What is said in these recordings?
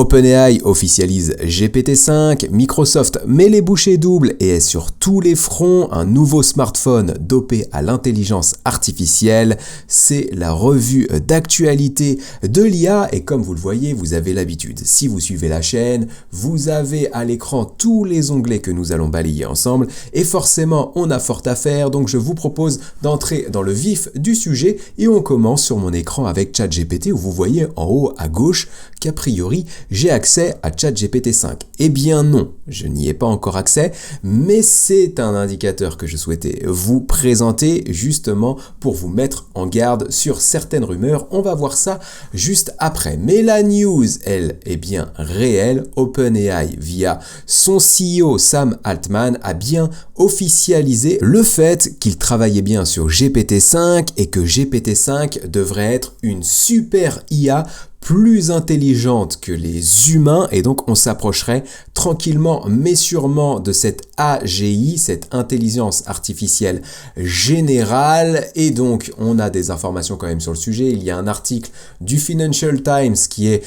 OpenAI officialise GPT-5, Microsoft met les bouchées doubles et est sur tous les fronts, un nouveau smartphone dopé à l'intelligence artificielle. C'est la revue d'actualité de l'IA et comme vous le voyez, vous avez l'habitude. Si vous suivez la chaîne, vous avez à l'écran tous les onglets que nous allons balayer ensemble et forcément on a fort à faire, donc je vous propose d'entrer dans le vif du sujet et on commence sur mon écran avec ChatGPT où vous voyez en haut à gauche qu'a priori j'ai accès à ChatGPT 5. Eh bien non, je n'y ai pas encore accès, mais c'est un indicateur que je souhaitais vous présenter justement pour vous mettre en garde sur certaines rumeurs. On va voir ça juste après. Mais la news, elle, est bien réelle. OpenAI, via son CEO Sam Altman, a bien officialisé le fait qu'il travaillait bien sur GPT-5 et que GPT-5 devrait être une super IA plus intelligente que les humains et donc on s'approcherait tranquillement mais sûrement de cette AGI, cette intelligence artificielle générale et donc on a des informations quand même sur le sujet. Il y a un article du Financial Times qui est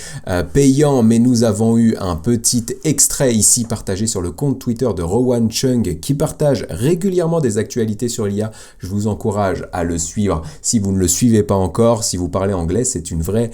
payant mais nous avons eu un petit extrait ici partagé sur le compte Twitter de Rowan Chung qui partage régulièrement des actualités sur l'IA. Je vous encourage à le suivre si vous ne le suivez pas encore. Si vous parlez anglais, c'est une vraie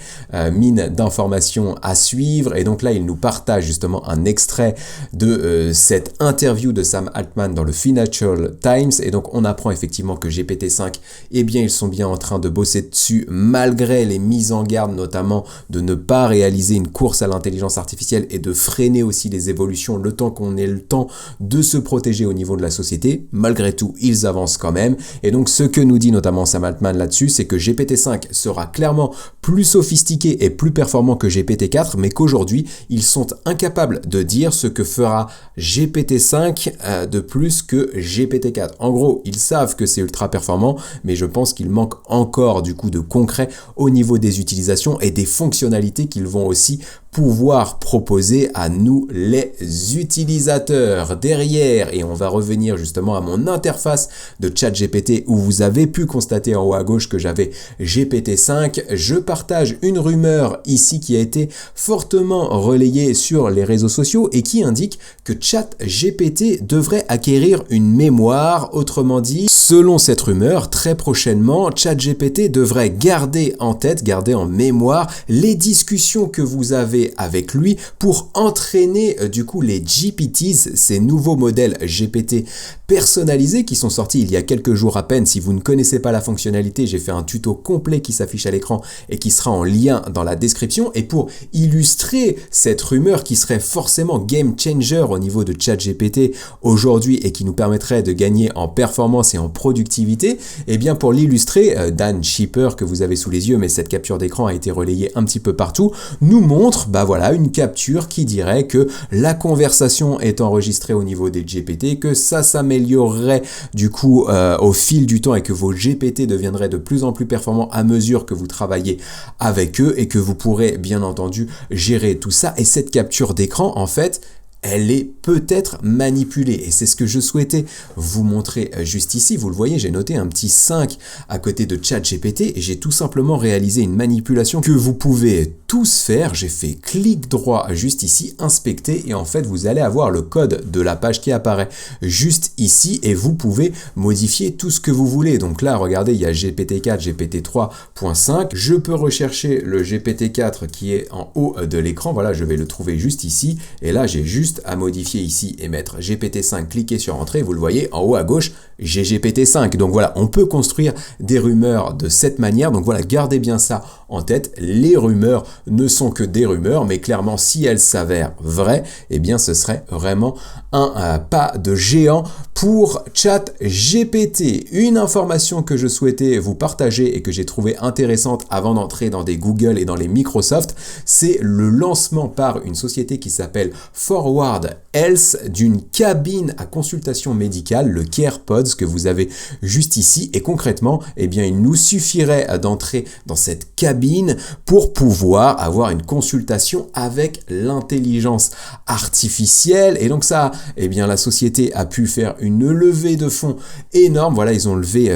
mine d'informations à suivre et donc là il nous partage justement un extrait de cette interview de Sam Altman dans le Financial Times et donc on apprend effectivement que GPT-5 eh bien ils sont bien en train de bosser dessus malgré les mises en garde notamment de ne pas réaliser une course à l'intelligence artificielle et de freiner aussi les évolutions le temps qu'on ait le temps de se protéger au niveau de la société. Malgré tout ils avancent quand même et donc ce que nous dit notamment Sam Altman là-dessus c'est que GPT-5 sera clairement plus sophistiqué et plus performant que GPT-4, mais qu'aujourd'hui, ils sont incapables de dire ce que fera GPT-5 de plus que GPT-4. En gros, ils savent que c'est ultra performant, mais je pense qu'il manque encore du coup de concret au niveau des utilisations et des fonctionnalités qu'ils vont aussi pouvoir proposer à nous les utilisateurs derrière et on va revenir justement à mon interface de ChatGPT où vous avez pu constater en haut à gauche que j'avais GPT-5. Je partage une rumeur ici qui a été fortement relayée sur les réseaux sociaux et qui indique que ChatGPT devrait acquérir une mémoire. Autrement dit, selon cette rumeur, très prochainement, ChatGPT devrait garder en tête, garder en mémoire les discussions que vous avez avec lui pour entraîner du coup les GPTs, ces nouveaux modèles GPT personnalisés qui sont sortis il y a quelques jours à peine. Si vous ne connaissez pas la fonctionnalité, j'ai fait un tuto complet qui s'affiche à l'écran et qui sera en lien dans la description. Et pour illustrer cette rumeur qui serait forcément game changer au niveau de ChatGPT aujourd'hui et qui nous permettrait de gagner en performance et en productivité, et bien pour l'illustrer, Dan Shipper que vous avez sous les yeux, mais cette capture d'écran a été relayée un petit peu partout, nous montre voilà une capture qui dirait que la conversation est enregistrée au niveau des GPT, que ça s'améliorerait du coup au fil du temps et que vos GPT deviendraient de plus en plus performants à mesure que vous travaillez avec eux et que vous pourrez bien entendu gérer tout ça. Et cette capture d'écran en fait elle est peut-être manipulée et c'est ce que je souhaitais vous montrer juste ici. Vous le voyez, j'ai noté un petit 5 à côté de ChatGPT et j'ai tout simplement réalisé une manipulation que vous pouvez tous faire. J'ai fait clic droit juste ici, inspecter et en fait vous allez avoir le code de la page qui apparaît juste ici et vous pouvez modifier tout ce que vous voulez. Donc là, regardez, il y a GPT-4, GPT-3.5. Je peux rechercher le GPT-4 qui est en haut de l'écran. Voilà, je vais le trouver juste ici et là j'ai juste à modifier ici et mettre GPT-5, cliquez sur entrée, vous le voyez en haut à gauche, j'ai GPT-5. Donc voilà, on peut construire des rumeurs de cette manière. Donc voilà, gardez bien ça en tête. Les rumeurs ne sont que des rumeurs, mais clairement, si elles s'avèrent vraies, eh bien ce serait vraiment un pas de géant pour ChatGPT. Une information que je souhaitais vous partager et que j'ai trouvé intéressante avant d'entrer dans des Google et dans les Microsoft, c'est le lancement par une société qui s'appelle Forward Health d'une cabine à consultation médicale, le CarePods que vous avez juste ici. Et concrètement, eh bien, il nous suffirait d'entrer dans cette cabine pour pouvoir avoir une consultation avec l'intelligence artificielle. Et donc ça, eh bien, la société a pu faire une levée de fonds énorme. Voilà, ils ont levé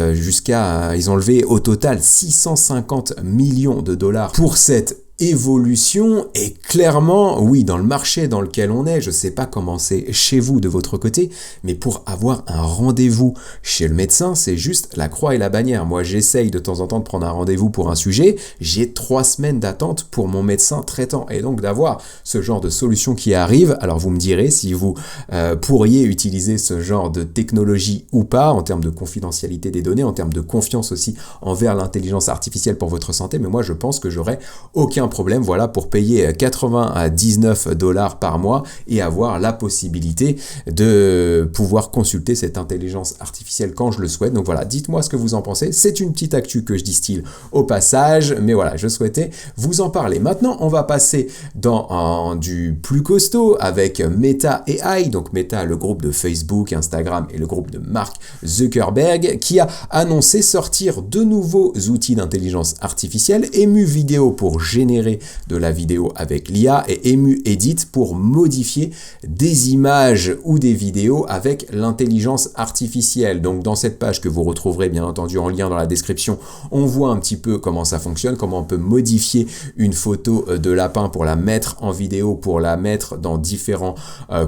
au total 650 millions de dollars pour cette évolution et clairement, oui, dans le marché dans lequel on est, je sais pas comment c'est chez vous de votre côté, mais pour avoir un rendez-vous chez le médecin, c'est juste la croix et la bannière. Moi, j'essaye de temps en temps de prendre un rendez-vous pour un sujet, j'ai 3 semaines d'attente pour mon médecin traitant et donc d'avoir ce genre de solution qui arrive. Alors vous me direz si vous pourriez utiliser ce genre de technologie ou pas en termes de confidentialité des données, en termes de confiance aussi envers l'intelligence artificielle pour votre santé, mais moi je pense que j'aurais aucun problème, voilà, pour payer 99 $ par mois et avoir la possibilité de pouvoir consulter cette intelligence artificielle quand je le souhaite. Donc voilà, dites-moi ce que vous en pensez. C'est une petite actu que je distille au passage, mais voilà, je souhaitais vous en parler. Maintenant, on va passer dans du plus costaud avec Meta AI, donc Meta, le groupe de Facebook, Instagram et le groupe de Mark Zuckerberg, qui a annoncé sortir de nouveaux outils d'intelligence artificielle, Emu Vidéo pour générer de la vidéo avec l'IA et Emu Edit pour modifier des images ou des vidéos avec l'intelligence artificielle. Donc dans cette page que vous retrouverez bien entendu en lien dans la description, on voit un petit peu comment ça fonctionne, comment on peut modifier une photo de lapin pour la mettre en vidéo, pour la mettre dans différents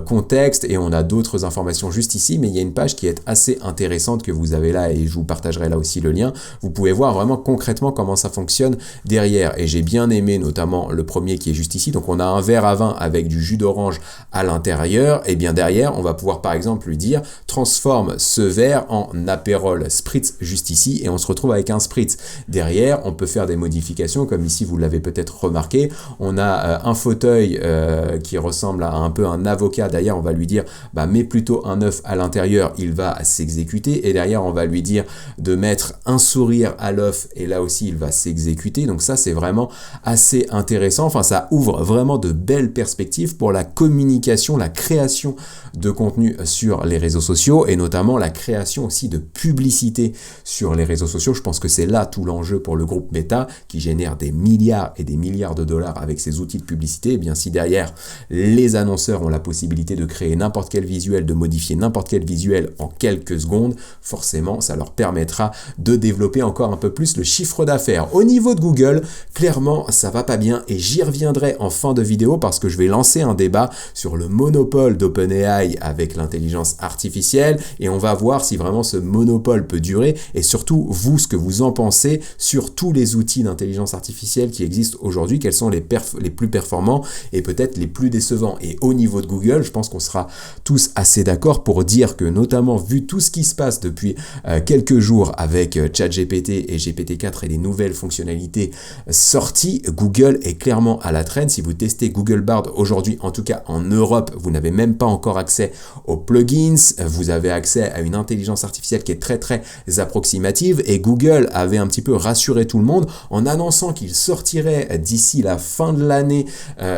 contextes, et on a d'autres informations juste ici, mais il y a une page qui est assez intéressante que vous avez là et je vous partagerai là aussi le lien. Vous pouvez voir vraiment concrètement comment ça fonctionne derrière, et j'ai bien aimé notamment le premier qui est juste ici. Donc on a un verre à vin avec du jus d'orange à l'intérieur, et bien derrière on va pouvoir par exemple lui dire transforme ce verre en apérol spritz juste ici, et on se retrouve avec un spritz. Derrière on peut faire des modifications comme ici, vous l'avez peut-être remarqué, on a un fauteuil qui ressemble à un peu un avocat. D'ailleurs on va lui dire mets plutôt un œuf à l'intérieur, il va s'exécuter, et derrière on va lui dire de mettre un sourire à l'œuf, et là aussi il va s'exécuter. Donc ça c'est vraiment assez intéressant, enfin ça ouvre vraiment de belles perspectives pour la communication, la création de contenu sur les réseaux sociaux, et notamment la création aussi de publicité sur les réseaux sociaux. Je pense que c'est là tout l'enjeu pour le groupe Meta qui génère des milliards et des milliards de dollars avec ses outils de publicité. Et bien si derrière les annonceurs ont la possibilité de créer n'importe quel visuel, de modifier n'importe quel visuel en quelques secondes, forcément ça leur permettra de développer encore un peu plus le chiffre d'affaires. Au niveau de Google, clairement ça va pas bien, et j'y reviendrai en fin de vidéo parce que je vais lancer un débat sur le monopole d'OpenAI avec l'intelligence artificielle, et on va voir si vraiment ce monopole peut durer, et surtout vous, ce que vous en pensez sur tous les outils d'intelligence artificielle qui existent aujourd'hui, quels sont les plus performants et peut-être les plus décevants. Et au niveau de Google, je pense qu'on sera tous assez d'accord pour dire que, notamment vu tout ce qui se passe depuis quelques jours avec ChatGPT et GPT-4 et les nouvelles fonctionnalités sorties, Google est clairement à la traîne. Si vous testez Google Bard aujourd'hui, en tout cas en Europe, vous n'avez même pas encore accès aux plugins, vous avez accès à une intelligence artificielle qui est très très approximative, et Google avait un petit peu rassuré tout le monde en annonçant qu'il sortirait d'ici la fin de l'année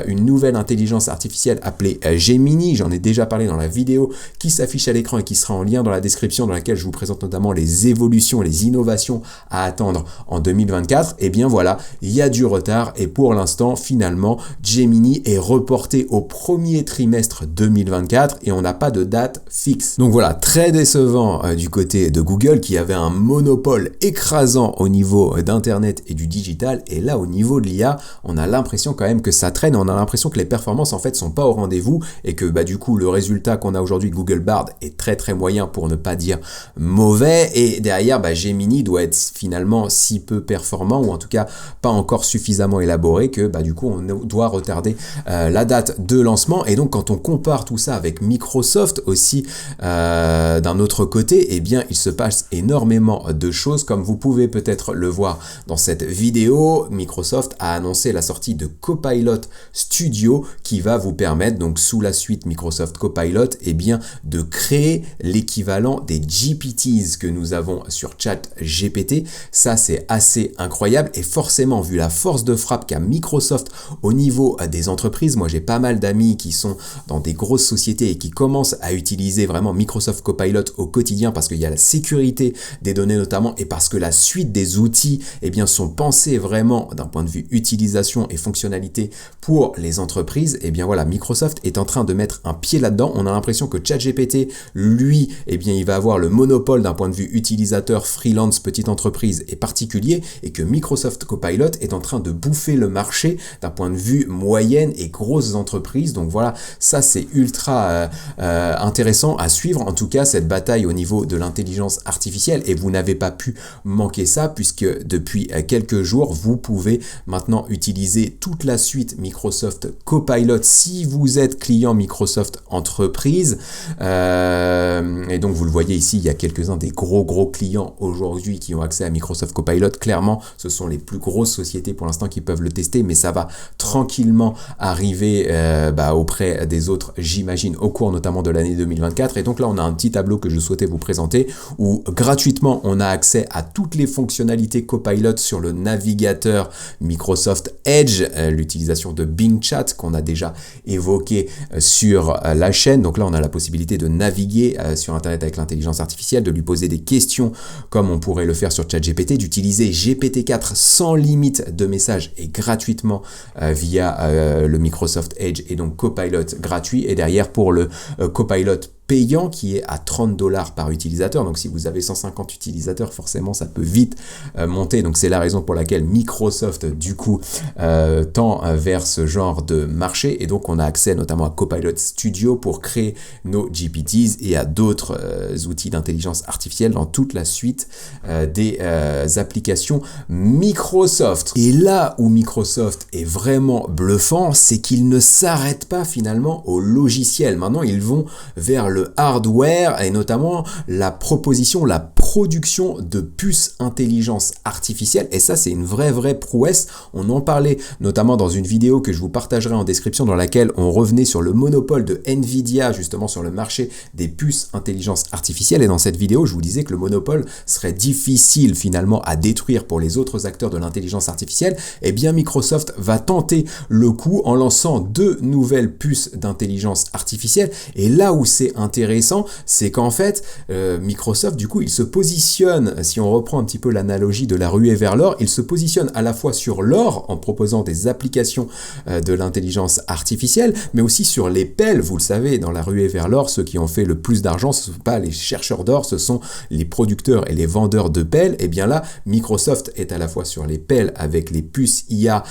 une nouvelle intelligence artificielle appelée Gemini. J'en ai déjà parlé dans la vidéo qui s'affiche à l'écran et qui sera en lien dans la description, dans laquelle je vous présente notamment les évolutions, les innovations à attendre en 2024. Et bien voilà, il y a du retard, et pour l'instant finalement Gemini est reporté au premier trimestre 2024 et on n'a pas de date fixe. Donc voilà, très décevant du côté de Google qui avait un monopole écrasant au niveau d'internet et du digital, et là au niveau de l'IA on a l'impression quand même que ça traîne, on a l'impression que les performances en fait sont pas au rendez-vous, et que du coup le résultat qu'on a aujourd'hui de Google Bard est très très moyen pour ne pas dire mauvais, et derrière Gemini doit être finalement si peu performant, ou en tout cas pas encore suffisamment élaboré, que du coup on doit retarder la date de lancement. Et donc quand on compare tout ça avec Microsoft aussi d'un autre côté, et bien il se passe énormément de choses, comme vous pouvez peut-être le voir dans cette vidéo. Microsoft a annoncé la sortie de Copilot Studio qui va vous permettre, donc sous la suite Microsoft Copilot, et bien de créer l'équivalent des GPTs que nous avons sur ChatGPT. Ça c'est assez incroyable, et forcément vu la force de frappe qu'a Microsoft au niveau des entreprises, moi j'ai pas mal d'amis qui sont dans des grosses sociétés et qui commencent à utiliser vraiment Microsoft Copilot au quotidien, parce qu'il y a la sécurité des données notamment, et parce que la suite des outils sont pensés vraiment d'un point de vue utilisation et fonctionnalité pour les entreprises. Et bien voilà, Microsoft est en train de mettre un pied là-dedans. On a l'impression que ChatGPT, lui, il va avoir le monopole d'un point de vue utilisateur, freelance, petite entreprise et particulier, et que Microsoft Copilot est en train de bouffer bouffer le marché d'un point de vue moyenne et grosses entreprises. Donc voilà, ça c'est ultra intéressant à suivre, en tout cas cette bataille au niveau de l'intelligence artificielle, et vous n'avez pas pu manquer ça puisque depuis quelques jours vous pouvez maintenant utiliser toute la suite Microsoft Copilot si vous êtes client Microsoft Entreprise, et donc vous le voyez ici, il y a quelques-uns des gros clients aujourd'hui qui ont accès à Microsoft Copilot. Clairement ce sont les plus grosses sociétés pour l'instant qui peuvent le tester, mais ça va tranquillement arriver auprès des autres, j'imagine, au cours notamment de l'année 2024. Et donc là on a un petit tableau que je souhaitais vous présenter où gratuitement on a accès à toutes les fonctionnalités Copilot sur le navigateur Microsoft Edge, l'utilisation de Bing Chat qu'on a déjà évoqué sur la chaîne. Donc là on a la possibilité de naviguer sur internet avec l'intelligence artificielle, de lui poser des questions comme on pourrait le faire sur ChatGPT, d'utiliser GPT-4 sans limite de messages et gratuitement via le Microsoft Edge, et donc Copilot gratuit. Et derrière pour le Copilot payant qui est à $30 par utilisateur. Donc si vous avez 150 utilisateurs, forcément ça peut vite monter. Donc c'est la raison pour laquelle Microsoft du coup tend vers ce genre de marché. Et donc on a accès notamment à Copilot Studio pour créer nos GPTs et à d'autres outils d'intelligence artificielle dans toute la suite des applications Microsoft. Et là où Microsoft est vraiment bluffant, c'est qu'ils ne s'arrêtent pas finalement au logiciel. Maintenant ils vont vers le hardware et notamment la production de puces intelligence artificielle, et ça c'est une vraie prouesse. On en parlait notamment dans une vidéo que je vous partagerai en description, dans laquelle on revenait sur le monopole de Nvidia justement sur le marché des puces intelligence artificielle, et dans cette vidéo je vous disais que le monopole serait difficile finalement à détruire pour les autres acteurs de l'intelligence artificielle. Et bien Microsoft va tenter le coup en lançant 2 nouvelles puces d'intelligence artificielle, et là où c'est intéressant, c'est qu'en fait Microsoft du coup il se positionne, si on reprend un petit peu l'analogie de la ruée vers l'or, il se positionne à la fois sur l'or en proposant des applications de l'intelligence artificielle, mais aussi sur les pelles. Vous le savez, dans la ruée vers l'or, ceux qui ont fait le plus d'argent, ce ne sont pas les chercheurs d'or, ce sont les producteurs et les vendeurs de pelles. Et bien là Microsoft est à la fois sur les pelles avec les puces IA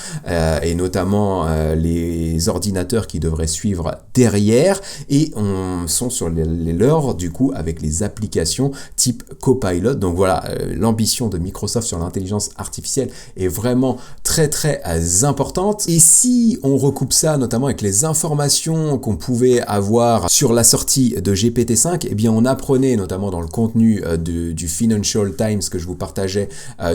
et notamment les ordinateurs qui devraient suivre derrière, et on sont sur les leurs du coup avec les applications type Copilot. Donc voilà, l'ambition de Microsoft sur l'intelligence artificielle est vraiment très importante. Et si on recoupe ça notamment avec les informations qu'on pouvait avoir sur la sortie de GPT-5, eh bien on apprenait notamment dans le contenu du Financial Times que je vous partageais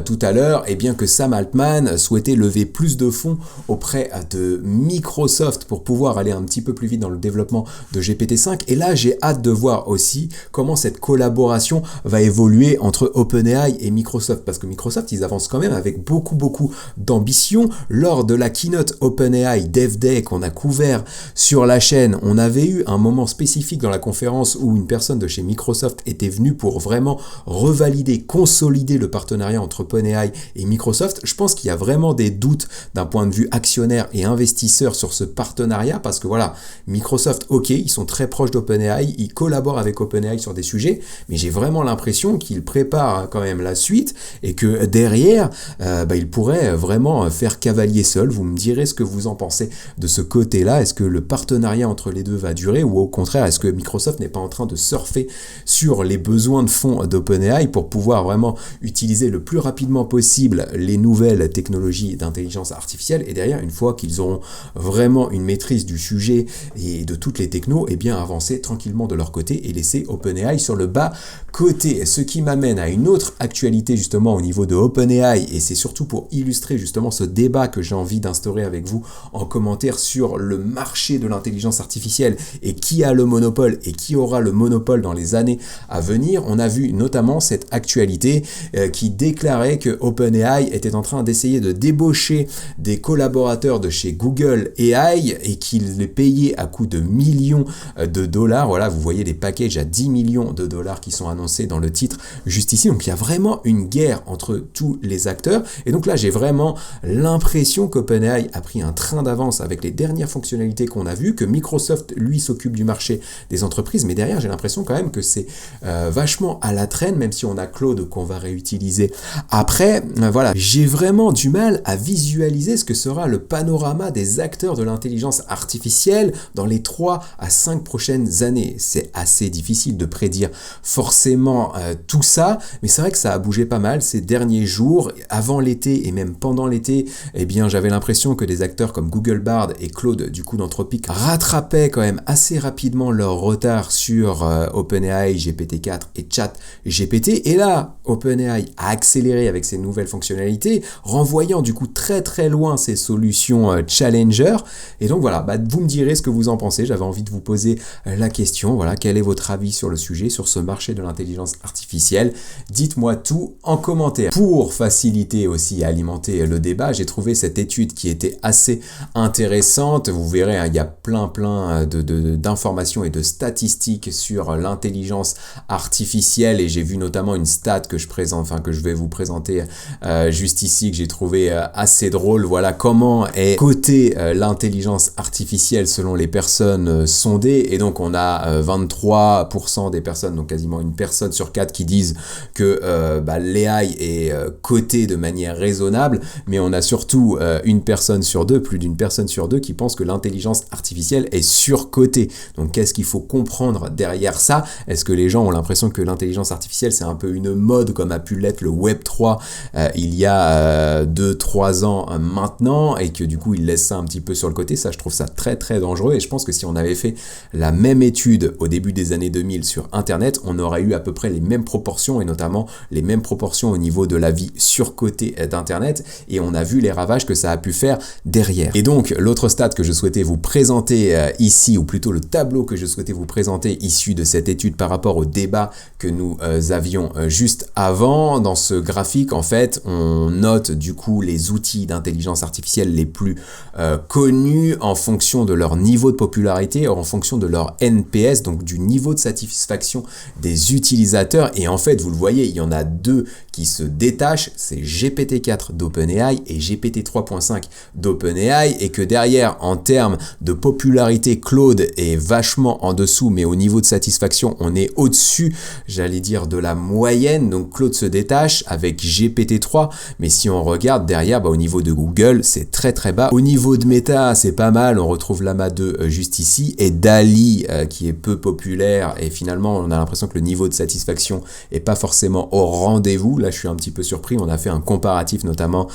tout à l'heure, eh bien que Sam Altman souhaitait lever plus de fonds auprès de Microsoft pour pouvoir aller un petit peu plus vite dans le développement de GPT-5. Et là j'ai hâte de voir aussi comment cette collaboration va évoluer entre OpenAI et Microsoft, parce que Microsoft ils avancent quand même avec beaucoup d'ambition. Lors de la keynote OpenAI Dev Day qu'on a couvert sur la chaîne, on avait eu un moment spécifique dans la conférence où une personne de chez Microsoft était venue pour vraiment revalider, consolider le partenariat entre OpenAI et Microsoft. Je pense qu'il y a vraiment des doutes d'un point de vue actionnaire et investisseur sur ce partenariat, parce que voilà, Microsoft, ok, ils sont très proches d'OpenAI, ils collaborent avec OpenAI sur des sujets, mais j'ai vraiment l'impression qu'ils préparent quand même la suite et que derrière, ils pourraient vraiment faire cavalier seul. Vous me direz ce que vous en pensez de ce côté-là. Est-ce que le partenariat entre les deux va durer, ou au contraire, est-ce que Microsoft n'est pas en train de surfer sur les besoins de fonds d'OpenAI pour pouvoir vraiment utiliser le plus rapidement possible les nouvelles technologies d'intelligence artificielle, et derrière, une fois qu'ils auront vraiment une maîtrise du sujet et de toutes les technos, et bien avancer tranquillement de leur côté et laisser OpenAI sur le bas côté. Ce qui m'amène à une autre actualité justement au niveau de OpenAI, et c'est surtout pour illustrer justement ce débat que j'ai envie d'instaurer avec vous en commentaire sur le marché de l'intelligence artificielle et qui a le monopole et qui aura le monopole dans les années à venir. On a vu notamment cette actualité qui déclarait que OpenAI était en train d'essayer de débaucher des collaborateurs de chez Google AI et qu'il les payait à coût de millions de dollars. Voilà, vous voyez les packages à 10 millions de dollars qui sont annoncés dans le titre juste ici. Donc il y a vraiment une guerre entre tous les acteurs. Et donc là, j'ai vraiment l'impression qu'OpenAI a pris un train d'avance avec les dernières fonctionnalités qu'on a vues, que Microsoft, lui, s'occupe du marché des entreprises. Mais derrière, j'ai l'impression quand même que c'est vachement à la traîne, même si on a Claude qu'on va réutiliser après. Voilà, j'ai vraiment du mal à visualiser ce que sera le panorama des acteurs de l'intelligence artificielle dans les 3 à 5 prochaines années. C'est assez difficile de prédire forcément tout ça, mais c'est vrai que ça a bougé pas mal ces derniers jours. Avant l'été et même pendant l'été, eh bien j'avais l'impression que des acteurs comme Google Bard et Claude du coup d'Anthropic rattrapaient quand même assez rapidement leur retard sur OpenAI, GPT-4 et ChatGPT. Et là, OpenAI a accéléré avec ses nouvelles fonctionnalités, renvoyant du coup très très loin ses solutions Challenger. Et donc voilà, vous me direz ce que vous en pensez. J'avais envie de vous poser la question. Voilà, quel est votre avis sur le sujet, sur ce marché de l'intelligence artificielle? Dites-moi tout en commentaire. Pour faciliter aussi et alimenter le débat, j'ai trouvé cette étude qui était assez intéressante. Vous verrez, il y a plein d'informations et de statistiques sur l'intelligence artificielle, et j'ai vu notamment une stat que je vais vous présenter juste ici, que j'ai trouvé assez drôle. Voilà comment est cotée l'intelligence artificielle selon les personnes sondées. Et donc on a 23% des personnes, donc quasiment une personne sur 4, qui disent que l'AI est cotée de manière raisonnable, mais on a surtout une personne sur 2, plus d'une personne sur 2, qui pense que l'intelligence artificielle est surcotée. Donc qu'est-ce qu'il faut comprendre derrière ça? Est-ce que les gens ont l'impression que l'intelligence artificielle c'est un peu une mode comme a pu l'être le Web 3 il y a 2-3 ans maintenant, et que du coup ils laissent ça un petit peu sur le côté? Ça, je trouve ça très très dangereux, et je pense que si on avait fait la même étude au début des années 2000 sur Internet, on aurait eu à peu près les mêmes proportions, et notamment les mêmes proportions au niveau de la vie surcotée d'Internet, et on a vu les ravages que ça a pu faire derrière. Et donc l'autre stat que je souhaitais vous présenter ici, ou plutôt le tableau que je souhaitais vous présenter issu de cette étude par rapport au débat que nous avions juste avant, dans ce graphique en fait on note du coup les outils d'intelligence artificielle les plus connus en fonction de leur niveau de popularité, en fonction de leur NPS, donc du niveau de satisfaction des utilisateurs. Et en fait, vous le voyez, il y en a 2 qui se détachent, c'est GPT-4 d'OpenAI et GPT 3.5 d'OpenAI, et que derrière, en termes de popularité, Claude est vachement en dessous, mais au niveau de satisfaction, on est au-dessus, j'allais dire, de la moyenne. Donc Claude se détache avec GPT-3, mais si on regarde derrière, au niveau de Google, c'est très très bas. Au niveau de Meta, c'est pas mal, on retrouve Llama 2 juste ici, et DALL-E qui est peu populaire, et finalement on a l'impression que le niveau de satisfaction est pas forcément au rendez-vous. Là je suis un petit peu surpris, on a fait un comparatif notamment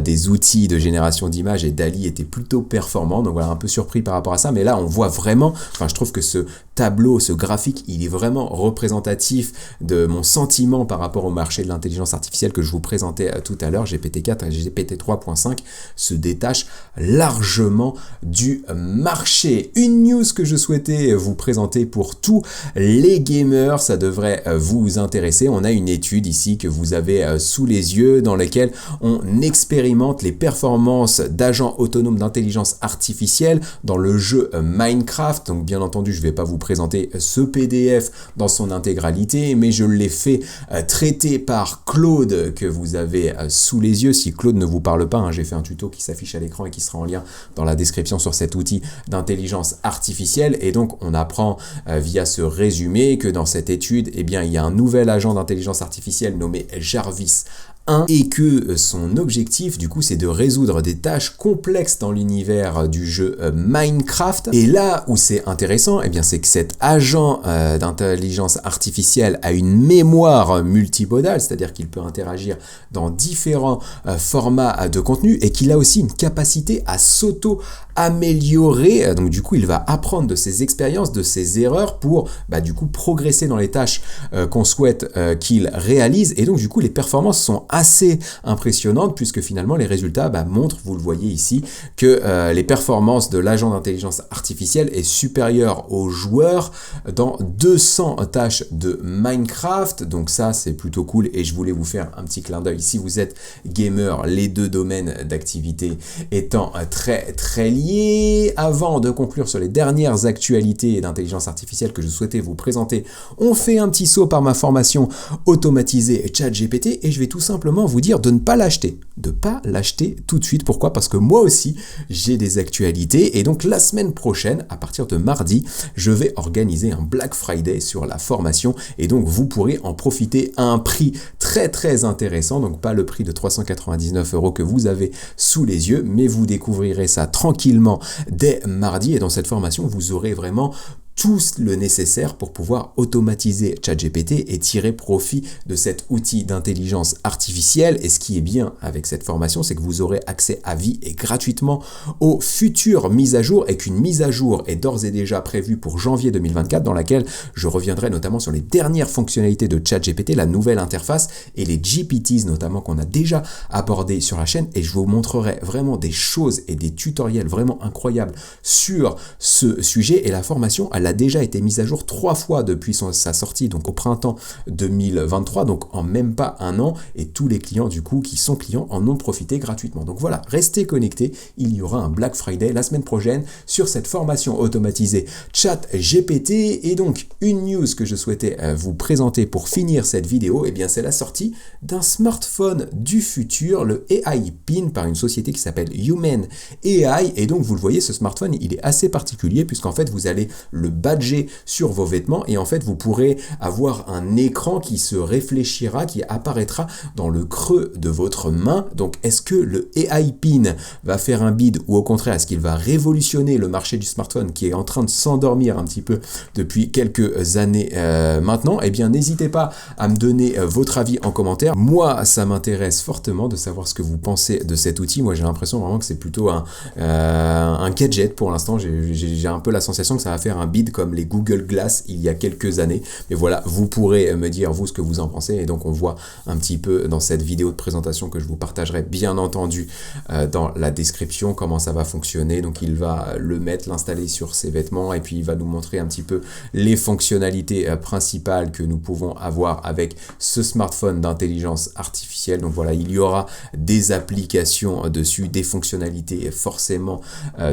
des outils de génération d'images, et DALL-E était plutôt performant, donc voilà, un peu surpris par rapport à ça. Mais là on voit vraiment, je trouve que ce tableau, ce graphique, il est vraiment représentatif de mon sentiment par rapport au marché de l'intelligence artificielle que je vous présentais tout à l'heure. GPT-4 et GPT 3.5 se détachent largement du marché. Une news que je souhaitais vous présenter pour tous les gamers, ça devrait vous intéresser. On a une étude ici que vous avez sous les yeux, dans laquelle on expérimente les performances d'agents autonomes d'intelligence artificielle dans le jeu Minecraft. Donc bien entendu, je ne vais pas vous présenter ce PDF dans son intégralité, mais je l'ai fait traiter par Claude, que vous avez sous les yeux. Si Claude ne vous parle pas, j'ai fait un tuto qui s'affiche à l'écran et qui sera en lien dans la description sur cet outil d'intelligence artificielle. Et donc on apprend via ce résumé que dans cette étude, il y a un nouvel agent d'intelligence artificielle nommé Jarvis 1, et que son objectif du coup c'est de résoudre des tâches complexes dans l'univers du jeu Minecraft. Et là où c'est intéressant, c'est que cet agent d'intelligence artificielle a une mémoire multimodale, c'est-à-dire qu'il peut interagir dans différents formats de contenu, et qu'il a aussi une capacité à s'auto-améliorer. Donc du coup il va apprendre de ses expériences, de ses erreurs, pour du coup progresser dans les tâches qu'on souhaite qu'il réalise. Et donc du coup les performances sont assez impressionnantes puisque finalement les résultats montrent, vous le voyez ici, que les performances de l'agent d'intelligence artificielle est supérieure aux joueurs dans 200 tâches de Minecraft. Donc ça c'est plutôt cool et je voulais vous faire un petit clin d'œil si vous êtes gamer, les deux domaines d'activité étant très très liés. Avant de conclure sur les dernières actualités d'intelligence artificielle que je souhaitais vous présenter, on fait un petit saut par ma formation automatisée ChatGPT et je vais tout simplement vous dire de ne pas l'acheter. De pas l'acheter tout de suite. Pourquoi? Parce que moi aussi, j'ai des actualités et donc la semaine prochaine, à partir de mardi, je vais organiser un Black Friday sur la formation et donc vous pourrez en profiter à un prix très très intéressant, donc pas le prix de 399 € que vous avez sous les yeux, mais vous découvrirez ça tranquillement dès mardi et dans cette formation, vous aurez vraiment tout le nécessaire pour pouvoir automatiser ChatGPT et tirer profit de cet outil d'intelligence artificielle. Et ce qui est bien avec cette formation, c'est que vous aurez accès à vie et gratuitement aux futures mises à jour et qu'une mise à jour est d'ores et déjà prévue pour janvier 2024 dans laquelle je reviendrai notamment sur les dernières fonctionnalités de ChatGPT, la nouvelle interface et les GPTs notamment qu'on a déjà abordé sur la chaîne et je vous montrerai vraiment des choses et des tutoriels vraiment incroyables sur ce sujet et la formation a déjà été mise à jour 3 fois depuis sa sortie, donc au printemps 2023, donc en même pas un an, et tous les clients du coup qui sont clients en ont profité gratuitement. Donc voilà, restez connectés, il y aura un Black Friday la semaine prochaine sur cette formation automatisée ChatGPT. Et donc une news que je souhaitais vous présenter pour finir cette vidéo, et bien c'est la sortie d'un smartphone du futur, le AI Pin, par une société qui s'appelle Human AI. Et donc vous le voyez, ce smartphone il est assez particulier puisqu'en fait vous allez le badger sur vos vêtements et en fait vous pourrez avoir un écran qui se réfléchira, qui apparaîtra dans le creux de votre main. Donc est-ce que le AI Pin va faire un bid ou au contraire est-ce qu'il va révolutionner le marché du smartphone qui est en train de s'endormir un petit peu depuis quelques années maintenant? Eh bien n'hésitez pas à me donner votre avis en commentaire. Moi ça m'intéresse fortement de savoir ce que vous pensez de cet outil. Moi j'ai l'impression vraiment que c'est plutôt un gadget pour l'instant. J'ai un peu la sensation que ça va faire un bid comme les Google Glass il y a quelques années. Mais voilà, vous pourrez me dire vous ce que vous en pensez. Et donc on voit un petit peu dans cette vidéo de présentation que je vous partagerai bien entendu dans la description comment ça va fonctionner. Donc il va le mettre, l'installer sur ses vêtements et puis il va nous montrer un petit peu les fonctionnalités principales que nous pouvons avoir avec ce smartphone d'intelligence artificielle. Donc voilà, il y aura des applications dessus, des fonctionnalités forcément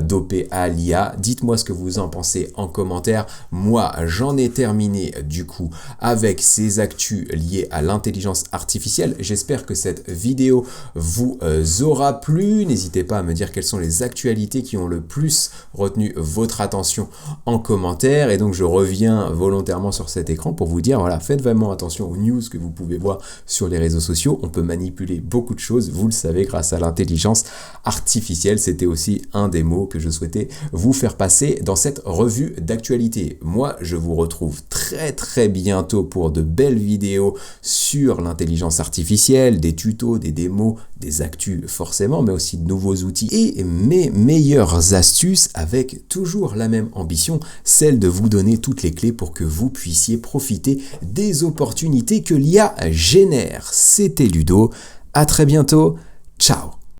dopées à l'IA. Dites-moi ce que vous en pensez en commentaire. Moi, j'en ai terminé du coup avec ces actus liées à l'intelligence artificielle. J'espère que cette vidéo vous aura plu. N'hésitez pas à me dire quelles sont les actualités qui ont le plus retenu votre attention en commentaire. Et donc, je reviens volontairement sur cet écran pour vous dire, voilà, faites vraiment attention aux news que vous pouvez voir sur les réseaux sociaux. On peut manipuler beaucoup de choses, vous le savez, grâce à l'intelligence artificielle. C'était aussi un des mots que je souhaitais vous faire passer dans cette revue d'actualité. Moi, je vous retrouve très très bientôt pour de belles vidéos sur l'intelligence artificielle, des tutos, des démos, des actus forcément, mais aussi de nouveaux outils et mes meilleures astuces avec toujours la même ambition, celle de vous donner toutes les clés pour que vous puissiez profiter des opportunités que l'IA génère. C'était Ludo, à très bientôt, ciao.